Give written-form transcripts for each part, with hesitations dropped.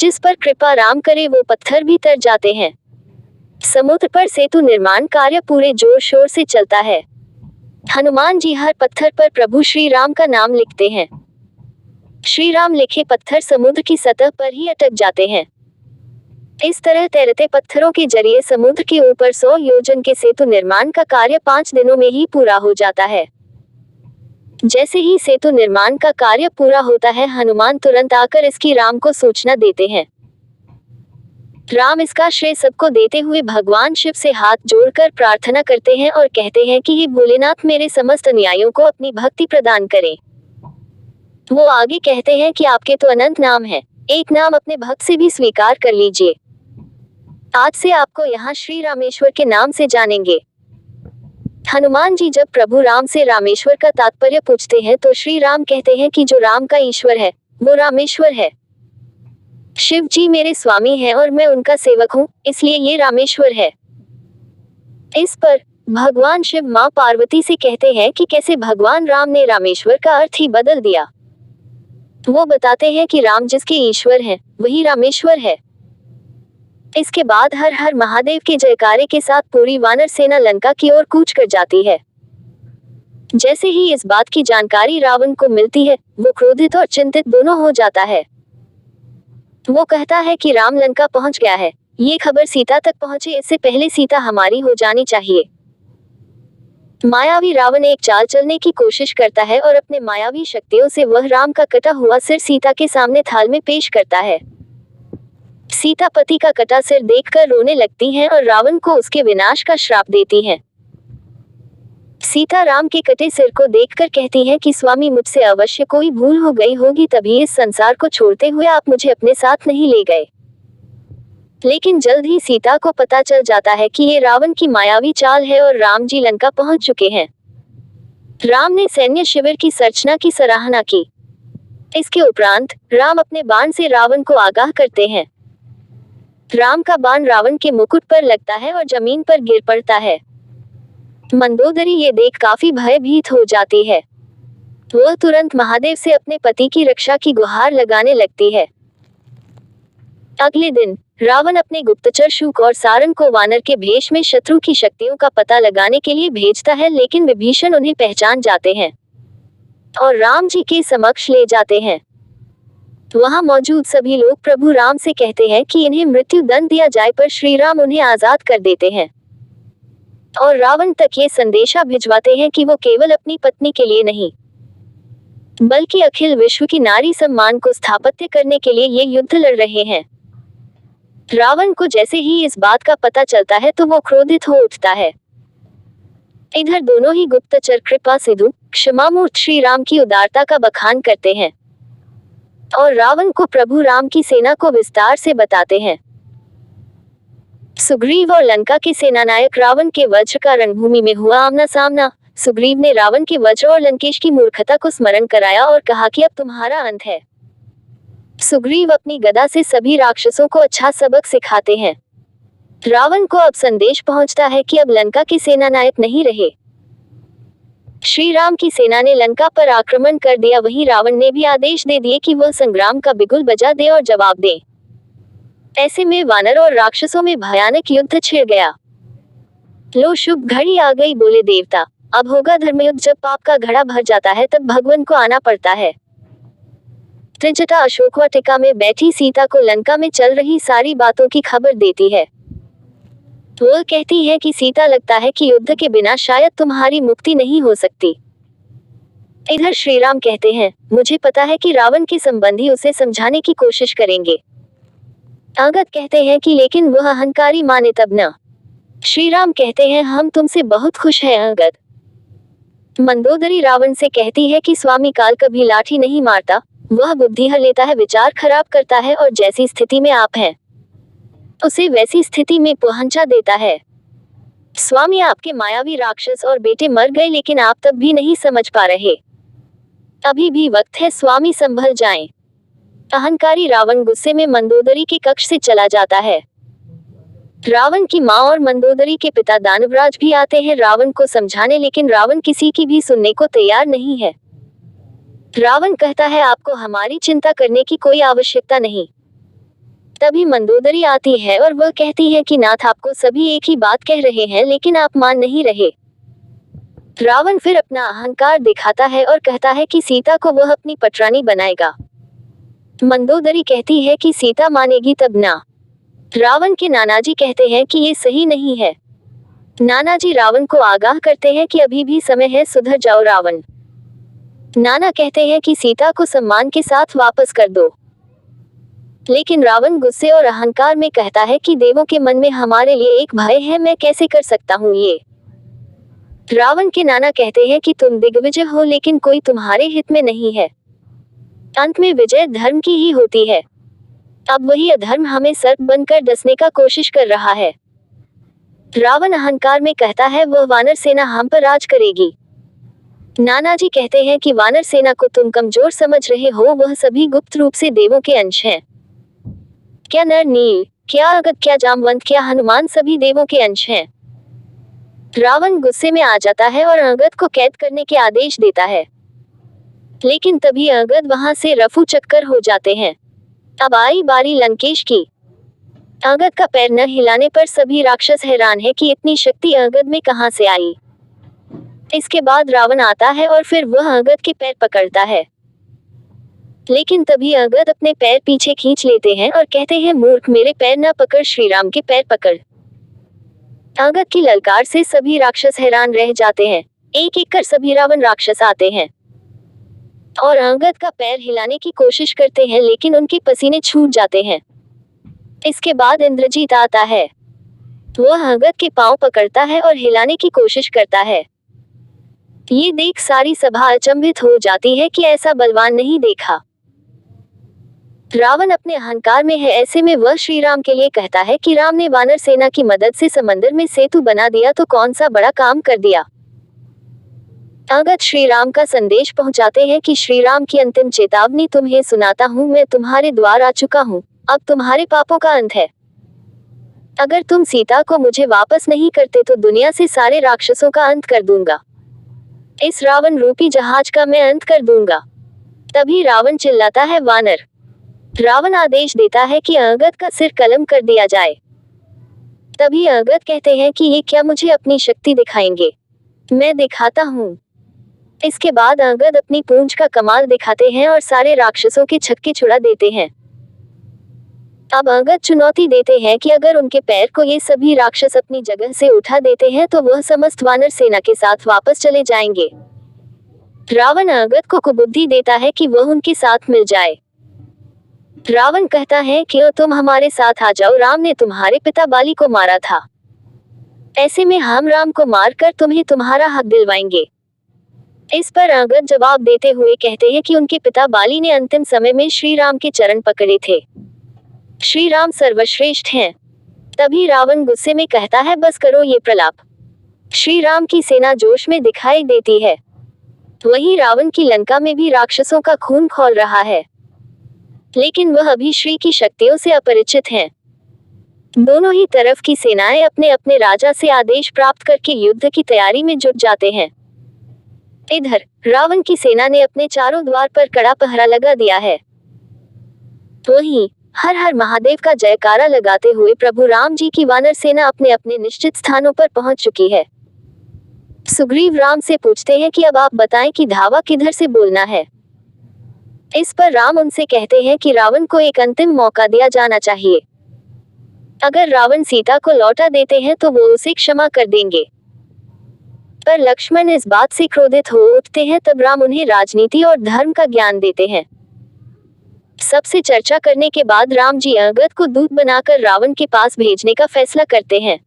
जिस पर कृपा राम करे वो पत्थर भी तर जाते हैं। समुद्र पर सेतु निर्माण कार्य पूरे जोर शोर से चलता है। हनुमान जी हर पत्थर पर प्रभु श्री राम का नाम लिखते हैं। श्री राम लिखे पत्थर समुद्र की सतह पर ही अटक जाते हैं। इस तरह तैरते पत्थरों के जरिए समुद्र के ऊपर 100 योजन के सेतु निर्माण का कार्य 5 दिनों में ही पूरा हो जाता है। जैसे ही सेतु निर्माण का कार्य पूरा होता है, हनुमान तुरंत आकर इसकी राम को सूचना देते हैं। राम इसका श्रेय सबको देते हुए भगवान शिव से हाथ जोड़कर प्रार्थना करते हैं और कहते हैं कि हे भोलेनाथ, मेरे समस्त अनुयायियों को अपनी भक्ति प्रदान करें। वो आगे कहते हैं कि आपके तो अनंत नाम हैं, एक नाम अपने भक्त से भी स्वीकार कर लीजिए। आज से आपको यहाँ श्री रामेश्वर के नाम से जानेंगे। हनुमान जी जब प्रभु राम से रामेश्वर का तात्पर्य पूछते हैं तो श्री राम कहते हैं कि जो राम का ईश्वर है वो रामेश्वर है। शिव जी मेरे स्वामी हैं और मैं उनका सेवक हूँ, इसलिए ये रामेश्वर है। इस पर भगवान शिव माँ पार्वती से कहते हैं कि कैसे भगवान राम ने रामेश्वर का अर्थ ही बदल दिया। वो बताते हैं कि राम जिसके ईश्वर हैं वही रामेश्वर है। इसके बाद हर हर महादेव के जयकारे के साथ पूरी वानर सेना लंका की ओर कूच कर जाती है। जैसे ही इस बात की जानकारी रावण को मिलती है, वो क्रोधित और चिंतित दोनों हो जाता है। वो कहता है कि राम लंका पहुंच गया है, ये खबर सीता तक पहुंचे इससे पहले सीता हमारी हो जानी चाहिए। मायावी रावण एक चाल चलने की कोशिश करता है और अपने मायावी शक्तियों से वह राम का कटा हुआ सिर सीता के सामने थाल में पेश करता है। सीता पति का कटा सिर देखकर रोने लगती हैं और रावण को उसके विनाश का श्राप देती हैं। सीता राम के कटे सिर को देखकर कहती है कि स्वामी, मुझसे अवश्य कोई भूल हो गई होगी, तभी इस संसार को छोड़ते हुए आप मुझे अपने साथ नहीं ले गए। लेकिन जल्द ही सीता को पता चल जाता है कि ये रावण की मायावी चाल है और राम जी लंका पहुंच चुके हैं। राम ने सैन्य शिविर की संरचना की सराहना की। इसके उपरांत राम अपने बाण से रावण को आगाह करते हैं। राम का बाण रावण के मुकुट पर लगता है और जमीन पर गिर पड़ता है। मंदोदरी ये देख काफी भयभीत हो जाती है। वह तुरंत महादेव से अपने पति की रक्षा की गुहार लगाने लगती है। अगले दिन रावण अपने गुप्तचर शूक और सारंग को वानर के भेष में शत्रु की शक्तियों का पता लगाने के लिए भेजता है, लेकिन विभीषण उन्हें पहचान जाते हैं और राम जी के समक्ष ले जाते हैं। वहां मौजूद सभी लोग प्रभु राम से कहते हैं कि इन्हें मृत्यु दंड दिया जाए, पर श्री राम उन्हें आजाद कर देते हैं और रावण तक ये संदेशा भिजवाते हैं कि वो केवल अपनी पत्नी के लिए नहीं बल्कि अखिल विश्व की नारी सम्मान को स्थापित करने के लिए ये युद्ध लड़ रहे हैं। रावण को जैसे ही इस बात का पता चलता है तो वो क्रोधित हो उठता है। इधर दोनों ही गुप्तचर कृपा सिंधु क्षमामूर्त श्री राम की उदारता का बखान करते हैं और रावण को प्रभु राम की सेना को विस्तार से बताते हैं। सुग्रीव और लंका के सेनानायक रावण के वज्र का रणभूमि में हुआ आमना सामना। सुग्रीव ने रावण के वज्र और लंकेश की मूर्खता को स्मरण कराया और कहा कि अब तुम्हारा अंत है। सुग्रीव अपनी गदा से सभी राक्षसों को अच्छा सबक सिखाते हैं। रावण को अब संदेश पहुंचता है कि अब लंका के सेनानायक नहीं रहे। श्री राम की सेना ने लंका पर आक्रमण कर दिया। वहीं रावण ने भी आदेश दे दिए कि वह संग्राम का बिगुल बजा दे और जवाब दे। ऐसे में वानर और राक्षसों में भयानक युद्ध छिड़ गया। लो शुभ घड़ी आ गई, बोले देवता। अब होगा धर्मयुद्ध। जब पाप का घड़ा भर जाता है तब भगवान को आना पड़ता है। त्रिजटा अशोक वाटिका में बैठी सीता को लंका में चल रही सारी बातों की खबर देती है। वह कहती है कि सीता, लगता है कि युद्ध के बिना शायद तुम्हारी मुक्ति नहीं हो सकती। इधर श्री राम कहते हैं, मुझे पता है कि रावण के संबंधी उसे समझाने की कोशिश करेंगे। अंगद कहते हैं कि लेकिन वह अहंकारी माने तब न। श्री राम कहते हैं, हम तुमसे बहुत खुश हैं अंगद। मंदोदरी रावण से कहती है कि स्वामी, काल कभी लाठी नहीं मारता, वह बुद्धि हर लेता है, विचार खराब करता है और जैसी स्थिति में आप हैं उसे वैसी स्थिति में पहुंचा देता है। स्वामी, आपके मायावी राक्षस और बेटे मर गए, लेकिन आप तब भी नहीं समझ पा रहे। अभी भी वक्त है, स्वामी संभल जाएं। अहंकारी रावण गुस्से में मंदोदरी के कक्ष से चला जाता है। रावण की मां और मंदोदरी के पिता दानवराज भी आते हैं रावण को समझाने, लेकिन रावण किसी की भी सुनने को तैयार नहीं है। रावण कहता है, आपको हमारी चिंता करने की कोई आवश्यकता नहीं। तभी मंदोदरी आती है और वह कहती है कि नाथ, आपको सभी एक ही बात कह रहे हैं लेकिन आप मान नहीं रहे। रावण फिर अपना अहंकार दिखाता है और कहता है कि सीता को वह अपनी पटरानी बनाएगा। मंदोदरी कहती है कि सीता मानेगी तब ना। रावण के नानाजी कहते हैं कि ये सही नहीं है। नानाजी रावण को आगाह करते हैं कि अभी भी समय है, सुधर जाओ रावण। नाना कहते हैं कि सीता को सम्मान के साथ वापस कर दो। लेकिन रावण गुस्से और अहंकार में कहता है कि देवों के मन में हमारे लिए एक भय है, मैं कैसे कर सकता हूँ ये। रावण के नाना कहते हैं कि तुम दिग्विजय हो लेकिन कोई तुम्हारे हित में नहीं है। अंत में विजय धर्म की ही होती है। अब वही अधर्म हमें सर्प बनकर डसने का कोशिश कर रहा है। रावण अहंकार में कहता है वह वानर सेना हम पर राज करेगी। नानाजी कहते हैं कि वानर सेना को तुम कमजोर समझ रहे हो, वह सभी गुप्त रूप से देवों के अंश हैं। क्या नर नील, क्या अगद, क्या जामवंत, क्या हनुमान सभी देवों के अंश हैं। रावण गुस्से में आ जाता है और अगद को कैद करने के आदेश देता है। लेकिन तभी अगद वहां से रफू चक्कर हो जाते हैं। अब आई बारी लंकेश की। अगद का पैर न हिलाने पर सभी राक्षस हैरान है कि इतनी शक्ति अगद में कहां से आई। इसके बाद रावण आता है और फिर वह अगद के पैर पकड़ता है। लेकिन तभी अगद अपने पैर पीछे खींच लेते हैं और कहते हैं, मूर्ख, मेरे पैर न पकड़, श्री राम के पैर पकड़। अगद की ललकार से सभी राक्षस हैरान रह जाते हैं। एक एक कर सभी रावण राक्षस आते हैं और अगद का पैर हिलाने की कोशिश करते हैं, लेकिन उनके पसीने छूट जाते हैं। इसके बाद इंद्रजीत आता है। वह अगद के पांव पकड़ता है और हिलाने की कोशिश करता है। ये देख सारी सभा अचंभित हो जाती है कि ऐसा बलवान नहीं देखा। रावण अपने अहंकार में है, ऐसे में वह श्री राम के लिए कहता है कि राम ने वानर सेना की मदद से समंदर में सेतु बना दिया तो कौन सा बड़ा काम कर दिया। अगद श्री राम का संदेश पहुंचाते हैं कि श्री राम की अंतिम चेतावनी तुम्हें सुनाता हूँ, मैं तुम्हारे द्वार आ चुका हूँ, अब तुम्हारे पापों का अंत है। अगर तुम सीता को मुझे वापस नहीं करते तो दुनिया से सारे राक्षसों का अंत कर दूंगा। इस रावण रूपी जहाज का मैं अंत कर दूंगा। तभी रावण चिल्लाता है, वानर। रावण आदेश देता है कि अगद का सिर कलम कर दिया जाए। तभी अगद कहते हैं कि ये क्या मुझे अपनी शक्ति दिखाएंगे, मैं दिखाता हूँ। इसके बाद अगद अपनी पूंछ का कमाल दिखाते हैं और सारे राक्षसों के छक्के छुड़ा देते हैं। अब अगद चुनौती देते हैं कि अगर उनके पैर को ये सभी राक्षस अपनी जगह से उठा देते हैं तो वह समस्त वानर सेना के साथ वापस चले जाएंगे। रावण अगद को कुबुद्धि देता है कि वह उनके साथ मिल जाए। रावण कहता है कि तुम हमारे साथ आ जाओ, राम ने तुम्हारे पिता बाली को मारा था, ऐसे में हम राम को मारकर तुम्हें तुम्हारा हक दिलवाएंगे। इस पर अगद जवाब देते हुए कहते हैं कि उनके पिता बाली ने अंतिम समय में श्री राम के चरण पकड़े थे, श्री राम सर्वश्रेष्ठ हैं। तभी रावण गुस्से में कहता है, बस करो ये प्रलाप। श्री राम की सेना जोश में दिखाई देती है। वहीं रावण की लंका में भी राक्षसों का खून खौल रहा है, लेकिन वह अभी श्री की शक्तियों से अपरिचित हैं। दोनों ही तरफ की सेनाएं अपने अपने राजा से आदेश प्राप्त करके युद्ध की तैयारी में जुट जाते हैं। इधर रावण की सेना ने अपने चारों द्वार पर कड़ा पहरा लगा दिया है। वहीं हर हर महादेव का जयकारा लगाते हुए प्रभु राम जी की वानर सेना अपने अपने निश्चित स्थानों पर पहुंच चुकी है। सुग्रीव राम से पूछते हैं कि अब आप बताएं कि धावा किधर से बोलना है। इस पर राम उनसे कहते हैं कि रावण को एक अंतिम मौका दिया जाना चाहिए। अगर रावण सीता को लौटा देते हैं तो वो उसे क्षमा कर देंगे। पर लक्ष्मण इस बात से क्रोधित हो उठते हैं। तब राम उन्हें राजनीति और धर्म का ज्ञान देते हैं। सबसे चर्चा करने के बाद राम जी अगद को दूत बनाकर रावण के पास भेजने का फैसला करते हैं।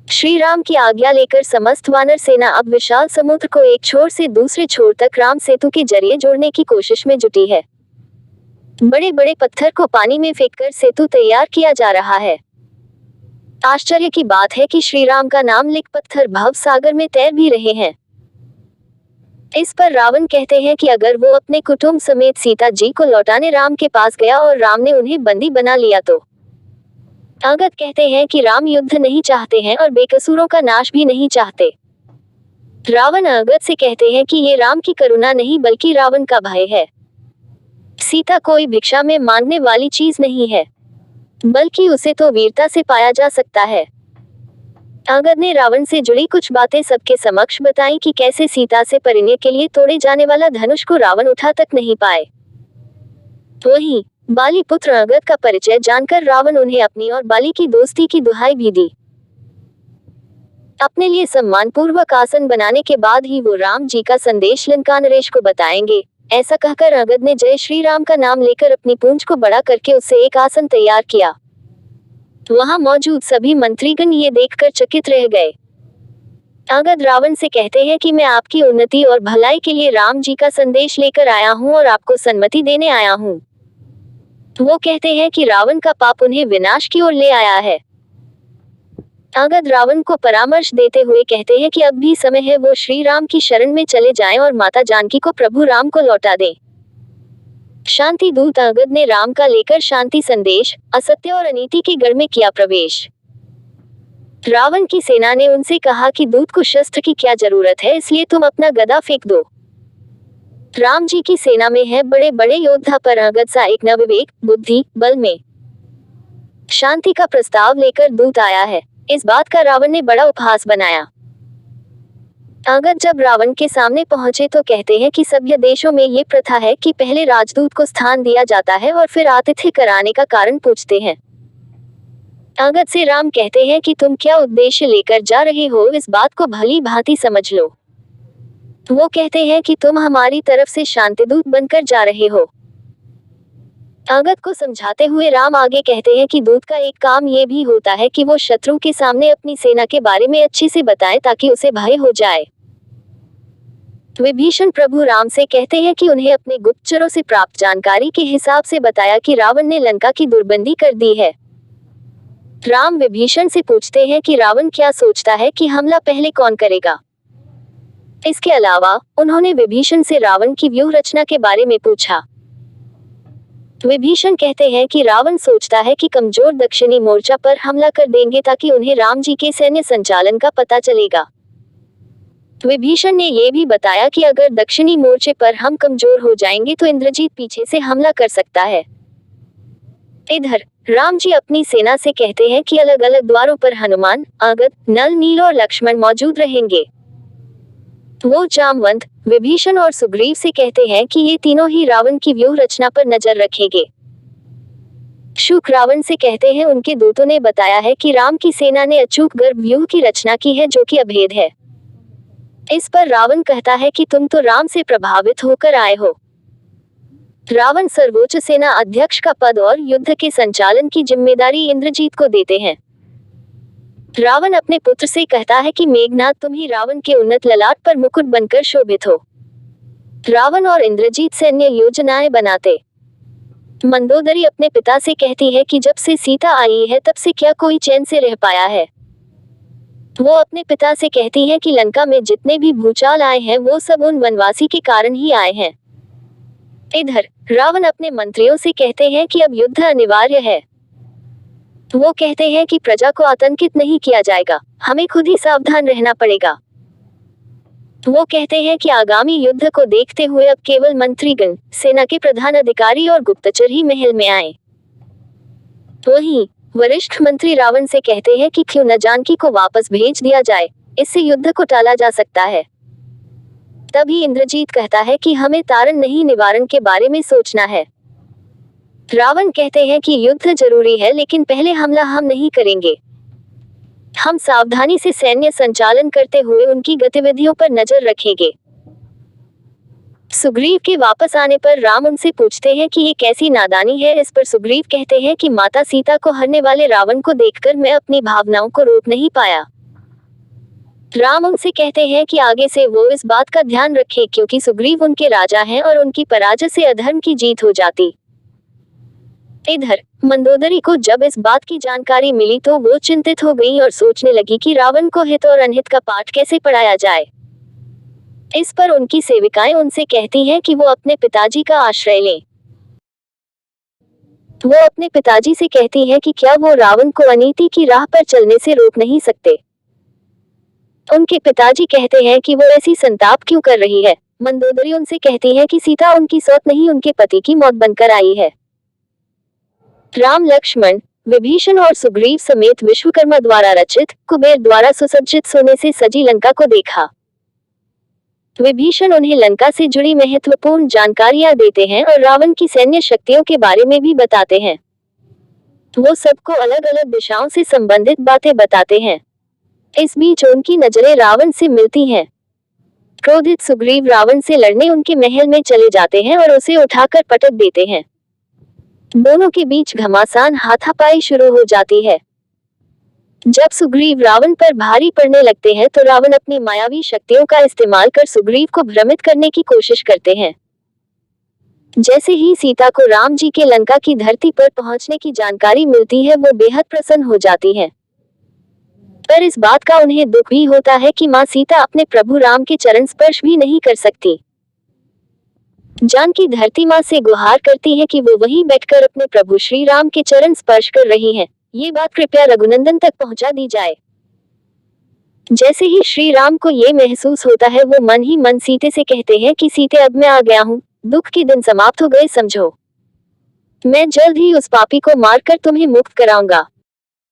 श्री राम की आज्ञा लेकर समस्त वानर सेना अब विशाल समुद्र को एक छोर से दूसरे छोर तक राम सेतु के जरिए जोड़ने की कोशिश में जुटी है। बड़े बड़े पत्थर को पानी में फेंककर सेतु तैयार किया जा रहा है। आश्चर्य की बात है कि श्री राम का नाम लिख पत्थर भव सागर में तैर भी रहे हैं। इस पर रावण कहते हैं कि अगर वो अपने कुटुंब समेत सीता जी को लौटाने राम के पास गया और राम ने उन्हें बंदी बना लिया तो। अगद कहते हैं कि राम युद्ध नहीं चाहते हैं और बेकसूरों का नाश भी नहीं चाहते। रावण अगद से कहते हैं कि ये राम की करुणा नहीं बल्कि रावण का भय है। सीता कोई भिक्षा में मांगने वाली चीज नहीं है, बल्कि उसे तो वीरता से पाया जा सकता है। अंगद ने रावण से जुड़ी कुछ बातें सबके समक्ष बताई कि कैसे सीता से परिणय के लिए तोड़े जाने वाला धनुष को रावण उठा तक नहीं पाए। वहीं बाली पुत्र अंगद का परिचय जानकर रावण उन्हें अपनी और बाली की दोस्ती की दुहाई भी दी। अपने लिए सम्मानपूर्वक आसन बनाने के बाद ही वो राम जी का संदेश लंका नरेश को बताएंगे। ऐसा कहकर अंगद ने जय श्री राम का नाम लेकर अपनी पूंछ को बड़ा करके उससे एक आसन तैयार किया। वहां मौजूद सभी मंत्रीगण ये देखकर चकित रह गए। अंगद रावण से कहते हैं कि मैं आपकी उन्नति और भलाई के लिए राम जी का संदेश लेकर आया हूं और आपको सम्मति देने आया हूं। वो कहते हैं कि रावण का पाप उन्हें विनाश की ओर ले आया है। अंगद रावण को परामर्श देते हुए कहते हैं कि अब भी समय है, वो श्री राम की शरण में चले जाएं और माता जानकी को प्रभु राम को लौटा दें। शांति दूत अंगद ने राम का लेकर शांति संदेश असत्य और अनीति के गढ़ में किया प्रवेश। रावण की सेना ने उनसे कहा कि दूत को शस्त्र की क्या जरूरत है, इसलिए तुम अपना गदा फेंक दो। राम जी की सेना में है बड़े बड़े योद्धा, पर अंगद सा एक न विवेक बुद्धि बल में। शांति का प्रस्ताव लेकर दूत आया है। इस बात का रावण ने बड़ा उपहास बनाया। अंगद जब रावण के सामने पहुंचे तो कहते हैं कि सभ्य देशों में ये प्रथा है कि पहले राजदूत को स्थान दिया जाता है और फिर आतिथ्य कराने का कारण पूछते हैं। अंगद से राम कहते हैं कि तुम क्या उद्देश्य लेकर जा रहे हो, इस बात को भली भांति समझ लो। वो कहते हैं कि तुम हमारी तरफ से शांतिदूत बनकर जा रहे हो। अंगद को समझाते हुए राम आगे कहते हैं कि दूत का एक काम ये भी होता है कि वो शत्रु के सामने अपनी सेना के बारे में अच्छे से बताए ताकि उसे भय हो जाए। विभीषण प्रभु राम से कहते हैं कि उन्हें अपने गुप्तचरों से प्राप्त जानकारी के हिसाब से बताया कि रावण ने लंका की दुर्बंदी कर दी है। राम विभीषण से पूछते हैं कि रावण क्या सोचता है कि हमला पहले कौन करेगा। इसके अलावा उन्होंने विभीषण से रावण की व्यूह रचना के बारे में पूछा। विभीषण कहते हैं कि रावण सोचता है कि कमजोर दक्षिणी मोर्चा पर हमला कर देंगे ताकि उन्हें राम जी के सैन्य संचालन का पता चलेगा। विभीषण ने यह भी बताया कि अगर दक्षिणी मोर्चे पर हम कमजोर हो जाएंगे तो इंद्रजीत पीछे से हमला कर सकता है। इधर राम जी अपनी सेना से कहते हैं कि अलग अलग द्वारों पर हनुमान, अंगद, नल, नील और लक्ष्मण मौजूद रहेंगे। वो जामवंत, विभीषण और सुग्रीव से कहते हैं कि ये तीनों ही रावण की व्यूह रचना पर नजर रखेंगे। शुक रावण से कहते हैं उनके दूतों ने बताया है कि राम की सेना ने अचूक गर्भ व्यूह की रचना की है जो कि अभेद है। इस पर रावण कहता है कि तुम तो राम से प्रभावित होकर आए हो। रावण सर्वोच्च सेना अध्यक्ष का पद और युद्ध के संचालन की जिम्मेदारी इंद्रजीत को देते हैं। रावण अपने पुत्र से कहता है कि मेघनाद तुम ही रावण के उन्नत ललाट पर मुकुट बनकर शोभित हो। रावण और इंद्रजीत सैन्य योजनाएं बनाते। मंदोदरी अपने पिता से कहती है कि जब से सीता आई है तब से क्या कोई चैन से रह पाया है। वो अपने पिता से कहती है कि लंका में जितने भी भूचाल आए हैं वो सब उन वनवासी के कारण ही आए हैं। इधर रावण अपने मंत्रियों से कहते हैं कि अब युद्ध अनिवार्य है। वो कहते हैं कि प्रजा को आतंकित नहीं किया जाएगा, हमें खुद ही सावधान रहना पड़ेगा। वो कहते हैं कि आगामी युद्ध को देखते हुए अब केवल मंत्रीगण, सेना के प्रधान अधिकारी और गुप्तचर ही महल में आए। वहीं वरिष्ठ मंत्री रावण से कहते हैं कि क्यों न जानकी को वापस भेज दिया जाए, इससे युद्ध को टाला जा सकता है। तभी इंद्रजीत कहता है कि हमें तारण नहीं निवारण के बारे में सोचना है। रावण कहते हैं कि युद्ध जरूरी है लेकिन पहले हमला हम नहीं करेंगे। हम सावधानी से सैन्य संचालन करते हुए उनकी गतिविधियों पर नजर रखेंगे। सुग्रीव के वापस आने पर राम उनसे पूछते हैं कि ये कैसी नादानी है। इस पर सुग्रीव कहते हैं कि माता सीता को हरने वाले रावण को देखकर मैं अपनी भावनाओं को रोक नहीं पाया। राम उनसे कहते हैं कि आगे से वो इस बात का ध्यान रखें क्योंकि सुग्रीव उनके राजा हैं और उनकी पराजय से अधर्म की जीत हो जाती। इधर मंदोदरी को जब इस बात की जानकारी मिली तो वो चिंतित हो गई और सोचने लगी कि रावण को हित और अनहित का पाठ कैसे पढ़ाया जाए। इस पर उनकी सेविकाएं उनसे कहती हैं कि वो अपने पिताजी का आश्रय लें। वो अपने पिताजी से कहती है कि क्या वो रावण को अनीति की राह पर चलने से रोक नहीं सकते। उनके पिताजी कहते हैं कि वो ऐसी संताप क्यों कर रही है, मंदोदरी उनसे कहती है कि सीता उनकी सौत नहीं उनके पति की मौत बनकर आई है। राम लक्ष्मण, विभीषण और सुग्रीव समेत विश्वकर्मा द्वारा रचित, कुबेर द्वारा सुसज्जित सोने से सजी लंका को देखा। विभीषण उन्हें लंका से जुड़ी महत्वपूर्ण जानकारियां देते हैं और रावण की सैन्य शक्तियों के बारे में भी बताते हैं। वो सबको अलग अलग दिशाओं से संबंधित बातें बताते हैं। इस बीच उनकी नजरें रावण से मिलती हैं। क्रोधित सुग्रीव रावण से लड़ने उनके महल में चले जाते हैं और उसे उठाकर पटक देते हैं। दोनों के बीच घमासान हाथापाई शुरू हो जाती है। जब सुग्रीव रावण पर भारी पड़ने लगते हैं तो रावण अपनी मायावी शक्तियों का इस्तेमाल कर सुग्रीव को भ्रमित करने की कोशिश करते हैं। जैसे ही सीता को राम जी के लंका की धरती पर पहुंचने की जानकारी मिलती है, वो बेहद प्रसन्न हो जाती है। पर इस बात का उन्हें दुख भी होता है कि मां सीता अपने प्रभु राम के चरण स्पर्श भी नहीं कर सकती। जानकी धरती मां से गुहार करती है कि वो वहीं बैठकर अपने प्रभु श्री राम के चरण स्पर्श कर रही हैं। ये बात कृपया रघुनंदन तक पहुंचा दी जाए। जैसे ही श्री राम को ये महसूस होता है, वो मन ही मन सीते से कहते हैं कि सीते, अब मैं आ गया हूँ, दुख के दिन समाप्त हो गए समझो। मैं जल्द ही उस पापी को मारकर तुम्हें मुक्त कराऊंगा।